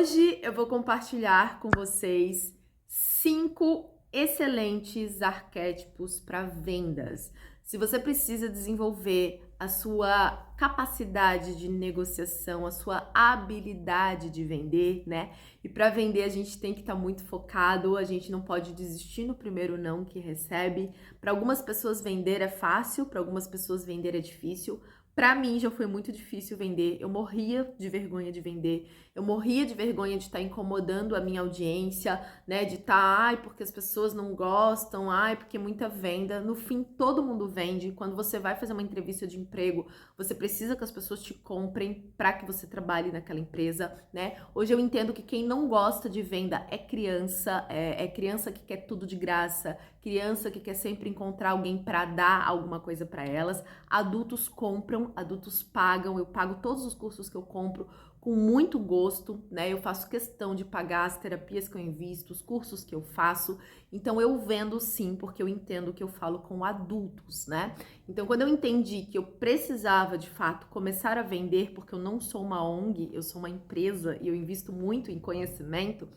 Hoje eu vou compartilhar com vocês 5 excelentes arquétipos para vendas. Se você precisa desenvolver a sua capacidade de negociação, a sua habilidade de vender, né? E para vender a gente tem que estar muito focado, a gente não pode desistir no primeiro não que recebe. Para algumas pessoas vender é fácil, para algumas pessoas vender é difícil. Para mim já foi muito difícil vender, eu morria de vergonha de vender, eu morria de vergonha de estar incomodando a minha audiência, né, de estar, ai, porque as pessoas não gostam, ai, porque é muita venda. No fim, todo mundo vende. Quando você vai fazer uma entrevista de emprego, você precisa que as pessoas te comprem para que você trabalhe naquela empresa, né? Hoje eu entendo que quem não gosta de venda é criança, é criança que quer tudo de graça, criança que quer sempre encontrar alguém para dar alguma coisa para elas. Adultos compram, adultos pagam, eu pago todos os cursos que eu compro com muito gosto, né? Eu faço questão de pagar as terapias que eu invisto, os cursos que eu faço. Então eu vendo sim, porque eu entendo que eu falo com adultos, né? Então quando eu entendi que eu precisava de fato começar a vender, porque eu não sou uma ONG, eu sou uma empresa e eu invisto muito em conhecimento,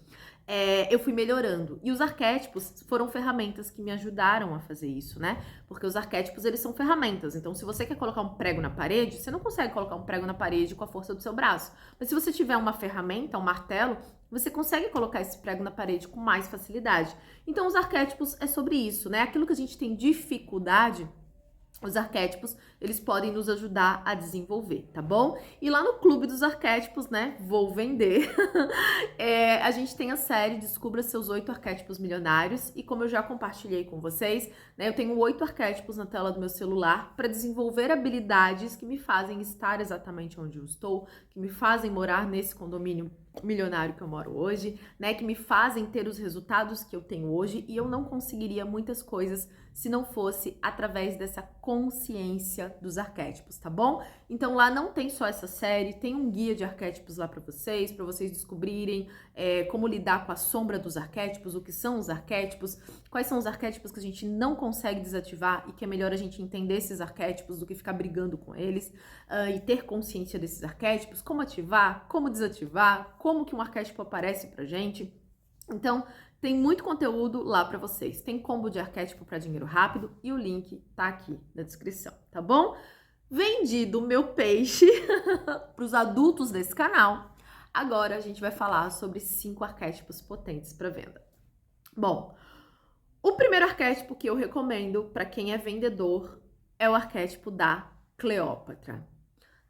eu fui melhorando. E os arquétipos foram ferramentas que me ajudaram a fazer isso, né? Porque os arquétipos, eles são ferramentas. Então, se você quer colocar um prego na parede, você não consegue colocar um prego na parede com a força do seu braço. Mas se você tiver uma ferramenta, um martelo, você consegue colocar esse prego na parede com mais facilidade. Então, os arquétipos é sobre isso, né? Aquilo que a gente tem dificuldade, os arquétipos, eles podem nos ajudar a desenvolver, tá bom? E lá no Clube dos Arquétipos, né, vou vender, a gente tem a série Descubra Seus 8 Arquétipos Milionários, e como eu já compartilhei com vocês, né, eu tenho 8 arquétipos na tela do meu celular para desenvolver habilidades que me fazem estar exatamente onde eu estou, que me fazem morar nesse condomínio milionário que eu moro hoje, né, que me fazem ter os resultados que eu tenho hoje, e eu não conseguiria muitas coisas se não fosse através dessa consciência dos arquétipos, tá bom? Então lá não tem só essa série, tem um guia de arquétipos lá para vocês descobrirem como lidar com a sombra dos arquétipos, o que são os arquétipos, quais são os arquétipos que a gente não consegue desativar e que é melhor a gente entender esses arquétipos do que ficar brigando com eles, e ter consciência desses arquétipos, como ativar, como desativar, como que um arquétipo aparece pra gente. Então, tem muito conteúdo lá para vocês. Tem combo de arquétipo para dinheiro rápido e o link tá aqui na descrição, tá bom? Vendido o meu peixe para os adultos desse canal. Agora a gente vai falar sobre 5 arquétipos potentes para venda. Bom, o primeiro arquétipo que eu recomendo para quem é vendedor é o arquétipo da Cleópatra.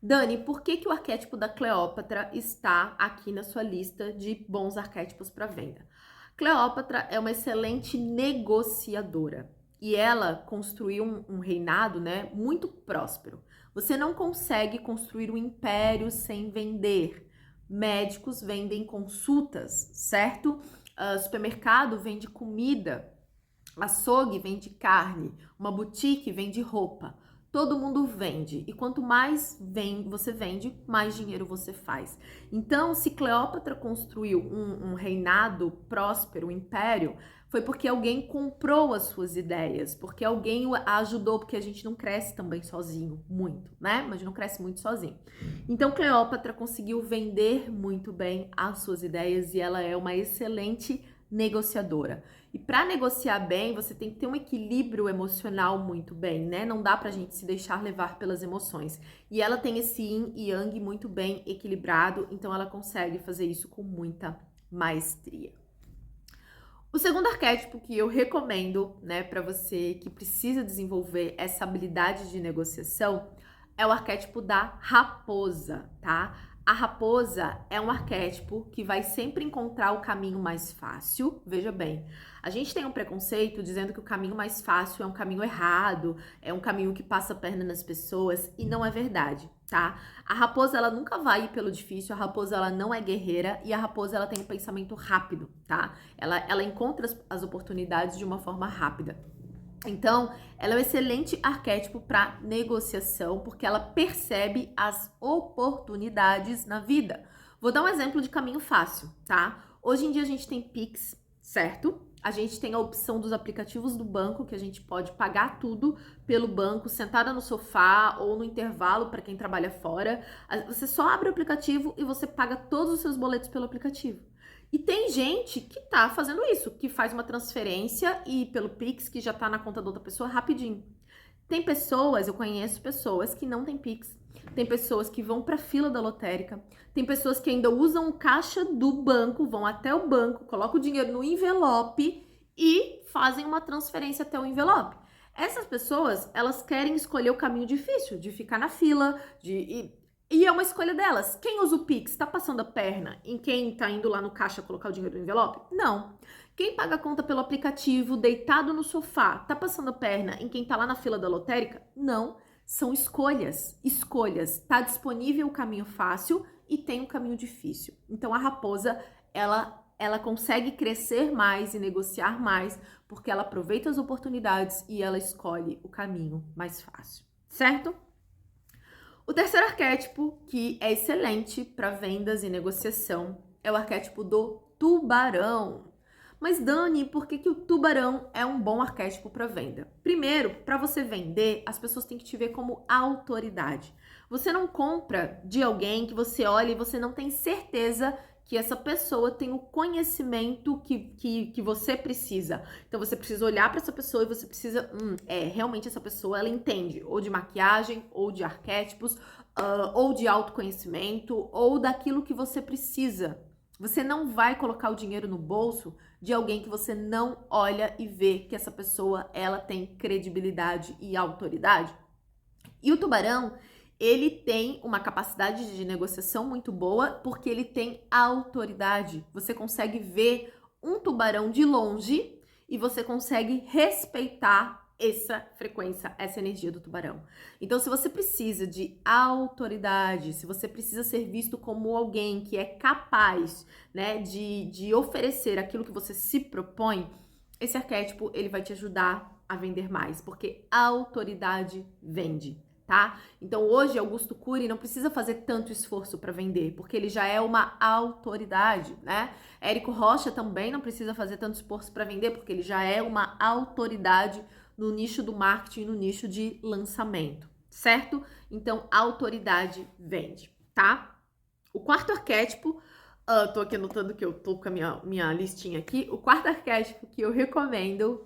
Dani, por que o arquétipo da Cleópatra está aqui na sua lista de bons arquétipos para venda? Cleópatra é uma excelente negociadora e ela construiu um reinado, né, muito próspero. Você não consegue construir um império sem vender. Médicos vendem consultas, certo? Supermercado vende comida, açougue vende carne, uma boutique vende roupa. Todo mundo vende, e quanto mais você vende, mais dinheiro você faz. Então, se Cleópatra construiu um reinado próspero, um império, foi porque alguém comprou as suas ideias, porque alguém a ajudou, porque a gente não cresce também sozinho, muito, né? Mas não cresce muito sozinho. Então, Cleópatra conseguiu vender muito bem as suas ideias e ela é uma excelente negociadora. E para negociar bem, você tem que ter um equilíbrio emocional muito bem, né? Não dá pra gente se deixar levar pelas emoções. E ela tem esse yin e yang muito bem equilibrado, então ela consegue fazer isso com muita maestria. O segundo arquétipo que eu recomendo, né, para você que precisa desenvolver essa habilidade de negociação é o arquétipo da raposa, tá? A raposa é um arquétipo que vai sempre encontrar o caminho mais fácil. Veja bem, a gente tem um preconceito dizendo que o caminho mais fácil é um caminho errado, é um caminho que passa a perna nas pessoas, e não é verdade, tá? A raposa, ela nunca vai ir pelo difícil, a raposa, ela não é guerreira, e a raposa, ela tem um pensamento rápido, tá? Ela encontra as oportunidades de uma forma rápida. Então, ela é um excelente arquétipo para negociação, porque ela percebe as oportunidades na vida. Vou dar um exemplo de caminho fácil, tá? Hoje em dia a gente tem Pix, certo? A gente tem a opção dos aplicativos do banco, que a gente pode pagar tudo pelo banco, sentada no sofá ou no intervalo para quem trabalha fora. Você só abre o aplicativo e você paga todos os seus boletos pelo aplicativo. E tem gente que tá fazendo isso, que faz uma transferência e pelo Pix, que já tá na conta da outra pessoa rapidinho. Tem pessoas, eu conheço pessoas que não têm Pix. Tem pessoas que vão para a fila da lotérica. Tem pessoas que ainda usam o caixa do banco, vão até o banco, colocam o dinheiro no envelope e fazem uma transferência até o envelope. Essas pessoas, elas querem escolher o caminho difícil, de ficar na fila, e é uma escolha delas. Quem usa o Pix está passando a perna em quem está indo lá no caixa colocar o dinheiro no envelope? Não. Quem paga a conta pelo aplicativo, deitado no sofá, tá passando a perna em quem tá lá na fila da lotérica? Não. São escolhas. Escolhas. Tá disponível o caminho fácil e tem o caminho difícil. Então a raposa, ela consegue crescer mais e negociar mais porque ela aproveita as oportunidades e ela escolhe o caminho mais fácil, certo? O terceiro arquétipo, que é excelente para vendas e negociação, é o arquétipo do tubarão. Mas Dani, por que o tubarão é um bom arquétipo para venda? Primeiro, para você vender, as pessoas têm que te ver como autoridade. Você não compra de alguém que você olha e você não tem certeza que essa pessoa tem o conhecimento que você precisa. Então você precisa olhar para essa pessoa e você precisa, realmente essa pessoa ela entende ou de maquiagem, ou de arquétipos, ou de autoconhecimento, ou daquilo que você precisa. Você não vai colocar o dinheiro no bolso de alguém que você não olha e vê que essa pessoa ela tem credibilidade e autoridade. E o tubarão, ele tem uma capacidade de negociação muito boa porque ele tem autoridade. Você consegue ver um tubarão de longe e você consegue respeitar essa frequência, essa energia do tubarão. Então, se você precisa de autoridade, se você precisa ser visto como alguém que é capaz, né, de oferecer aquilo que você se propõe, esse arquétipo, ele vai te ajudar a vender mais, porque a autoridade vende, tá? Então, hoje, Augusto Cury não precisa fazer tanto esforço para vender, porque ele já é uma autoridade, né? Érico Rocha também não precisa fazer tanto esforço para vender, porque ele já é uma autoridade no nicho do marketing, no nicho de lançamento, certo? Então, a autoridade vende, tá? O quarto arquétipo, tô aqui anotando que eu tô com a minha listinha aqui. O quarto arquétipo que eu recomendo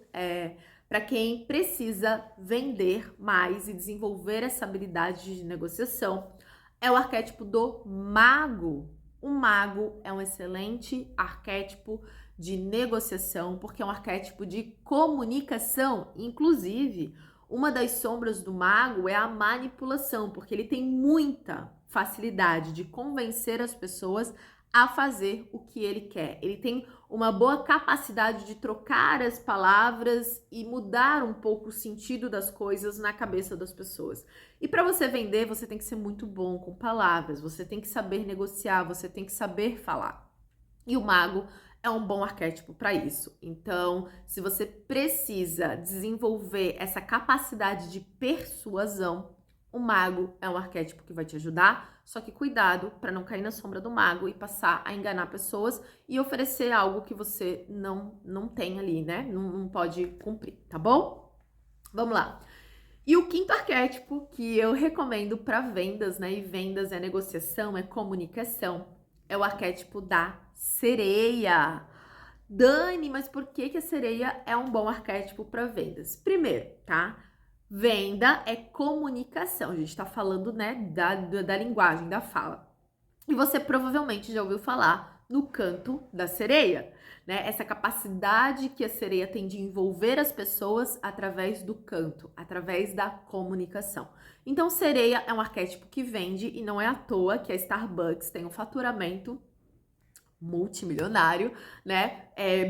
para quem precisa vender mais e desenvolver essa habilidade de negociação é o arquétipo do mago. O mago é um excelente arquétipo de negociação, porque é um arquétipo de comunicação. Inclusive, uma das sombras do mago é a manipulação, porque ele tem muita facilidade de convencer as pessoas a fazer o que ele quer. Ele tem uma boa capacidade de trocar as palavras e mudar um pouco o sentido das coisas na cabeça das pessoas. E para você vender, você tem que ser muito bom com palavras, você tem que saber negociar, você tem que saber falar. E o mago é um bom arquétipo para isso. Então, se você precisa desenvolver essa capacidade de persuasão, o mago é um arquétipo que vai te ajudar, só que cuidado para não cair na sombra do mago e passar a enganar pessoas e oferecer algo que você não tem ali, né? Não pode cumprir, tá bom? Vamos lá. E o quinto arquétipo que eu recomendo para vendas, né? E vendas é negociação, é comunicação, é o arquétipo da sereia. Dani, mas por que a sereia é um bom arquétipo para vendas? Primeiro, tá? Venda é comunicação. A gente está falando, né, da linguagem, da fala. E você provavelmente já ouviu falar no canto da sereia, né? Essa capacidade que a sereia tem de envolver as pessoas através do canto, através da comunicação. Então, sereia é um arquétipo que vende e não é à toa que a Starbucks tem um faturamento multimilionário, né?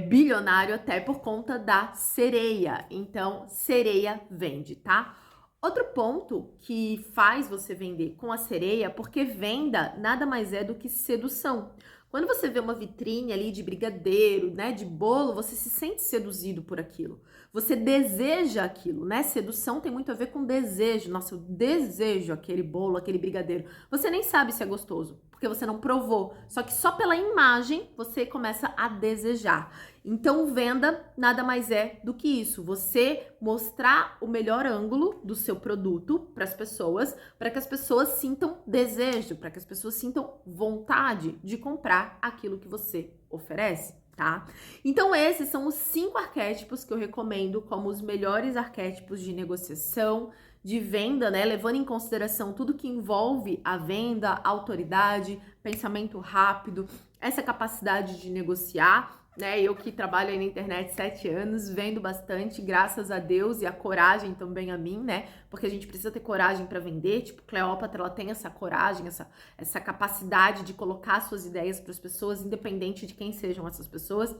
Bilionário até por conta da sereia. Então, sereia vende, tá? Outro ponto que faz você vender com a sereia, porque venda nada mais é do que sedução. Quando você vê uma vitrine ali de brigadeiro, né, de bolo, você se sente seduzido por aquilo. Você deseja aquilo, né? Sedução tem muito a ver com desejo. Nossa, eu desejo aquele bolo, aquele brigadeiro. Você nem sabe se é gostoso, porque você não provou. Só que só pela imagem você começa a desejar. Então, venda nada mais é do que isso. Você mostrar o melhor ângulo do seu produto para as pessoas, para que as pessoas sintam desejo, para que as pessoas sintam vontade de comprar aquilo que você oferece, tá? Então, esses são os 5 arquétipos que eu recomendo como os melhores arquétipos de negociação, de venda, né? Levando em consideração tudo que envolve a venda, autoridade, pensamento rápido, essa capacidade de negociar, né? Eu que trabalho aí na internet 7 anos, vendo bastante, graças a Deus, e a coragem também a mim, né? Porque a gente precisa ter coragem para vender. Tipo, Cleópatra, ela tem essa coragem, essa capacidade de colocar suas ideias para as pessoas, independente de quem sejam essas pessoas.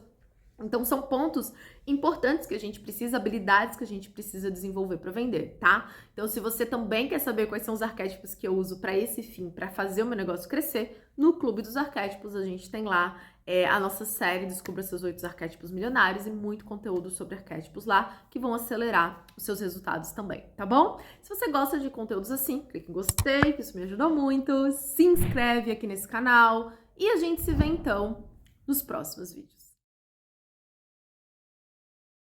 Então, são pontos importantes que a gente precisa, habilidades que a gente precisa desenvolver para vender, tá? Então, se você também quer saber quais são os arquétipos que eu uso para esse fim, para fazer o meu negócio crescer, no Clube dos Arquétipos a gente tem lá a nossa série Descubra Seus 8 Arquétipos Milionários e muito conteúdo sobre arquétipos lá que vão acelerar os seus resultados também, tá bom? Se você gosta de conteúdos assim, clique em gostei, que isso me ajuda muito, se inscreve aqui nesse canal e a gente se vê então nos próximos vídeos.